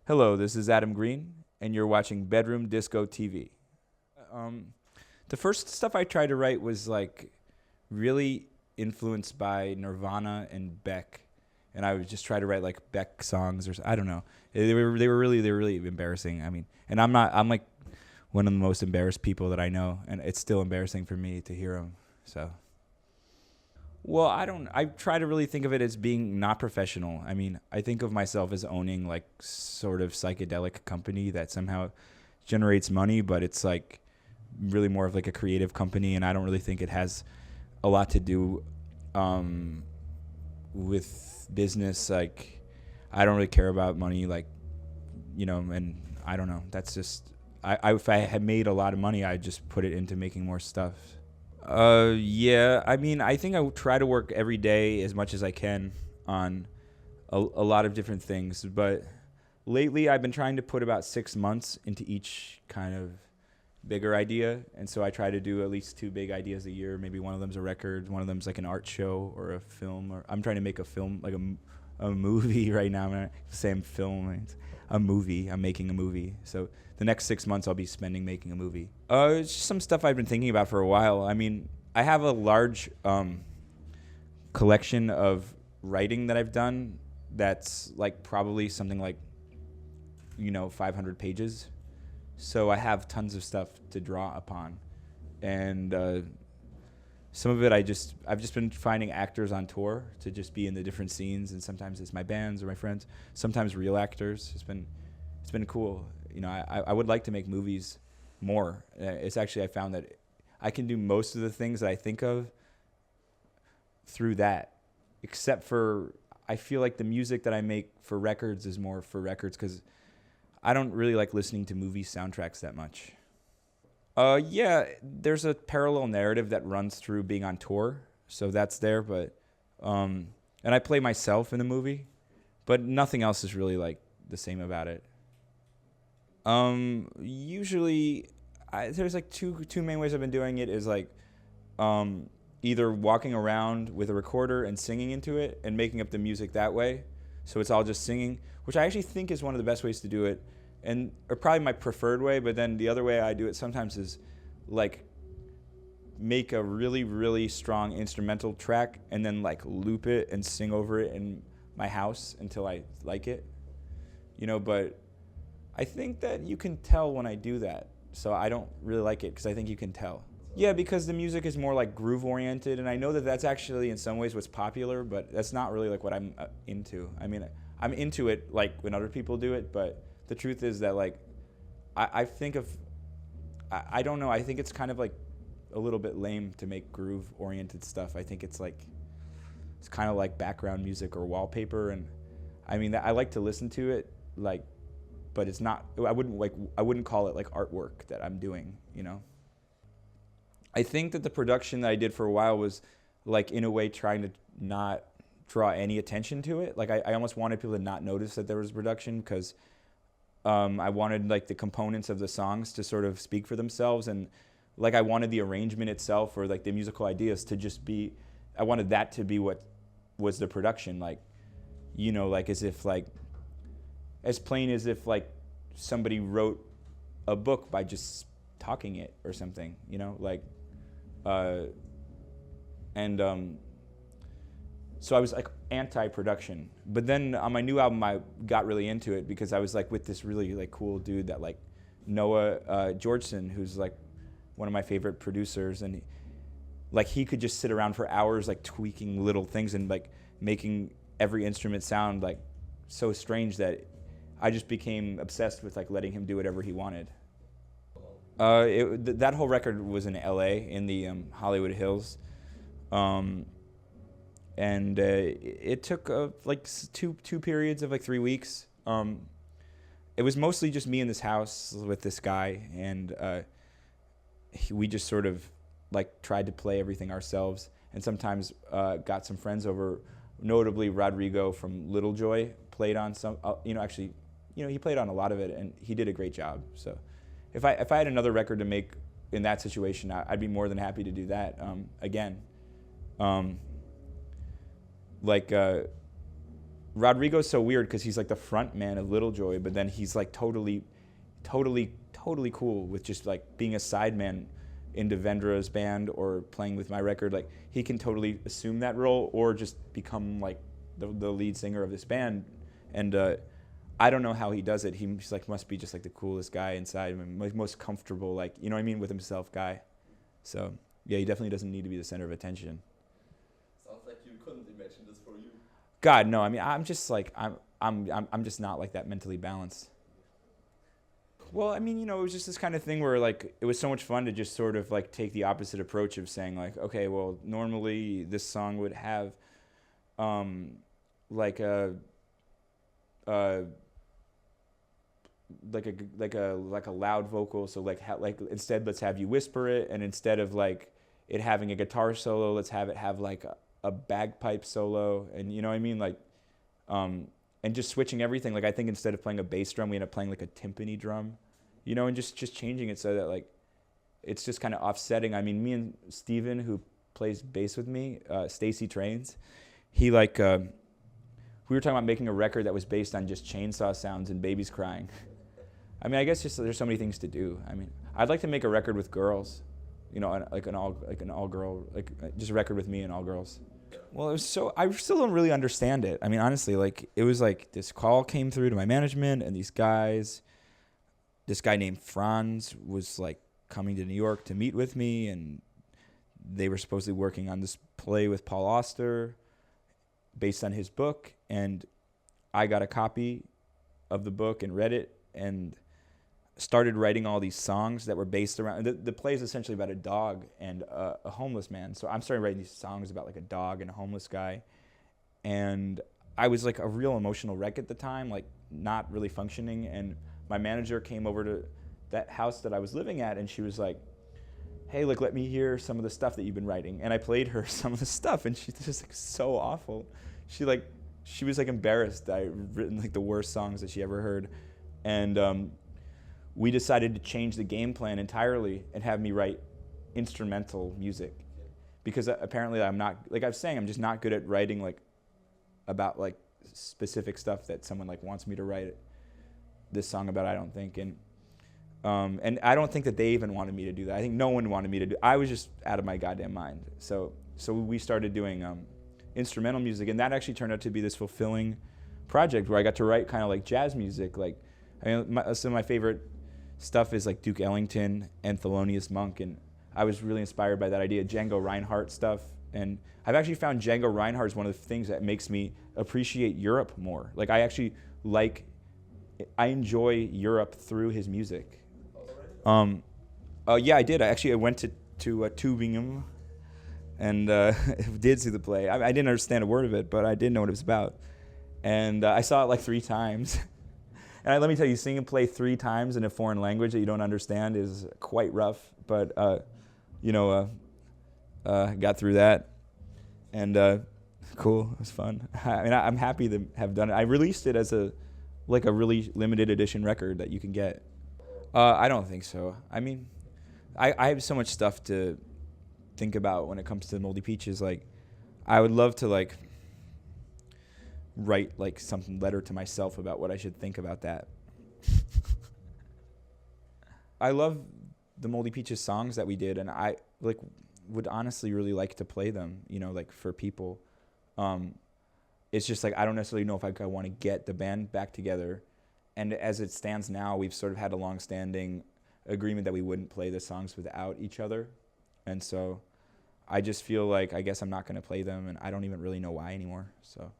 Hello, this is Adam Green, and you're watching Bedroom Disco TV. Um, the first stuff I tried to write was like really influenced by Nirvana and Beck, and I would just try to write like Beck songs or I don't know. They were really embarrassing. I mean, and I'm like one of the most embarrassed people that I know, and it's still embarrassing for me to hear them. So. Well, I don't. I try to really think of it as being not professional. I mean, I think of myself as owning like sort of psychedelic company that somehow generates money, but it's like really more of like a creative company, and I don't really think it has a lot to do with business. Like, I don't really care about money, like and I don't know. That's just if I had made a lot of money, I'd just put it into making more stuff. Yeah. I mean, I think I try to work every day as much as I can on a lot of different things. But lately, I've been trying to put about 6 months into each kind of bigger idea. And so I try to do at least two big ideas a year. Maybe one of them's a record, one of them's like an art show or a film. Or I'm trying to make a film, like a movie right now. I'm not saying film. It's a movie. I'm making a movie. So the next 6 months I'll be spending making a movie. It's just some stuff I've been thinking about for a while. I mean, I have a large collection of writing that I've done that's like probably something like 500 pages. So I have tons of stuff to draw upon, and some of it I've just been finding actors on tour to just be in the different scenes, and sometimes it's my bands or my friends, sometimes real actors. It's been cool. I would like to make movies more. It's actually I found that I can do most of the things that I think of through that, except for I feel like the music that I make for records is more for records because I don't really like listening to movie soundtracks that much. Yeah, there's a parallel narrative that runs through being on tour, so that's there. But and I play myself in the movie, but nothing else is really like the same about it. Usually, there's like two main ways I've been doing it is like either walking around with a recorder and singing into it and making up the music that way, so it's all just singing, which I actually think is one of the best ways to do it, or probably my preferred way. But then the other way I do it sometimes is like make a really really strong instrumental track and then like loop it and sing over it in my house until I like it, but I think that you can tell when I do that, so I don't really like it because I think you can tell. Yeah, because the music is more like groove oriented, and I know that that's actually in some ways what's popular, but that's not really like what I'm into. I mean, I'm into it like when other people do it, but the truth is that like I think of I don't know. I think it's kind of like a little bit lame to make groove oriented stuff. I think it's kind of like background music or wallpaper, and I mean I like to listen to it like, but it's not. I wouldn't call it like artwork that I'm doing. I think that the production that I did for a while was like in a way trying to not draw any attention to it. Like I almost wanted people to not notice that there was production because I wanted like the components of the songs to sort of speak for themselves, and like I wanted the arrangement itself or like the musical ideas to just be. I wanted that to be what was the production, like like as if like as plain as if like somebody wrote a book by just talking it or something, like. And so I was like anti-production, but then on my new album I got really into it because I was like with this really like cool dude that like Noah Georgeson, who's like one of my favorite producers, and he could just sit around for hours like tweaking little things and like making every instrument sound like so strange that I just became obsessed with like letting him do whatever he wanted. That whole record was in L.A. in the Hollywood Hills, and it took like two periods of like 3 weeks. It was mostly just me in this house with this guy, and we just sort of like tried to play everything ourselves, and sometimes got some friends over. Notably, Rodrigo from Little Joy played on some. He played on a lot of it, and he did a great job. So. If I had another record to make in that situation, I'd be more than happy to do that again. Rodrigo's so weird because he's like the front man of Little Joy, but then he's like totally cool with just like being a sideman in Devendra's band or playing with my record. Like he can totally assume that role or just become like the lead singer of this band. And I don't know how he does it. He's like must be just like the coolest guy inside, most comfortable, like, you know what I mean, with himself guy. So yeah, he definitely doesn't need to be the center of attention. Sounds like you couldn't imagine this for you. God, no. I mean, I'm just like I'm just not like that mentally balanced. Well, I mean, you know, it was just this kind of thing where like it was so much fun to just sort of like take the opposite approach of saying like, okay, well, normally this song would have like a loud vocal, so like instead let's have you whisper it, and instead of like it having a guitar solo, let's have it have like a bagpipe solo, and you know what I mean, like and just switching everything. Like I think instead of playing a bass drum, we end up playing like a timpani drum, you know, and just changing it so that like it's just kind of offsetting. I mean, me and Steven, who plays bass with me, Stacy Trains, he like we were talking about making a record that was based on just chainsaw sounds and babies crying. I mean, I guess just there's so many things to do. I mean, I'd like to make a record with girls, you know, like an all girl, like just a record with me and all girls. Well, it was so, I still don't really understand it. I mean, honestly, like it was like this call came through to my management, and these guys, this guy named Franz was like coming to New York to meet with me, and they were supposedly working on this play with Paul Auster based on his book, and I got a copy of the book and read it and started writing all these songs that were based around, the play is essentially about a dog and a homeless man. So I'm starting writing these songs about like a dog and a homeless guy. And I was like a real emotional wreck at the time, like not really functioning. And my manager came over to that house that I was living at, and she was like, hey, like, let me hear some of the stuff that you've been writing. And I played her some of the stuff, and she's just like so awful. She was like embarrassed that I'd written like the worst songs that she ever heard. And we decided to change the game plan entirely and have me write instrumental music, because apparently I'm not, like I was saying, I'm just not good at writing like about like specific stuff that someone like wants me to write this song about, I don't think. And I don't think that they even wanted me to do that. I think no one wanted me to do. I was just out of my goddamn mind. So we started doing instrumental music, and that actually turned out to be this fulfilling project where I got to write kind of like jazz music. Like, I mean, some of my favorite stuff is like Duke Ellington and Thelonious Monk, and I was really inspired by that idea, Django Reinhardt stuff. And I've actually found Django Reinhardt is one of the things that makes me appreciate Europe more. Like I enjoy Europe through his music. Yeah, I did. I went to Tübingen and did see the play. I didn't understand a word of it, but I did know what it was about. And I saw it like 3 times. And let me tell you, seeing a play 3 times in a foreign language that you don't understand is quite rough. But, got through that. And cool, it was fun. I mean, I'm happy to have done it. I released it as a really limited edition record that you can get. I don't think so. I mean, I have so much stuff to think about when it comes to Moldy Peaches. Like, I would love to like write like some letter to myself about what I should think about that. I love the Moldy Peaches songs that we did, and I like would honestly really like to play them, you know, like for people. It's just like I don't necessarily know if I want to get the band back together. And as it stands now, we've sort of had a long-standing agreement that we wouldn't play the songs without each other. And so I just feel like I guess I'm not going to play them, and I don't even really know why anymore. So.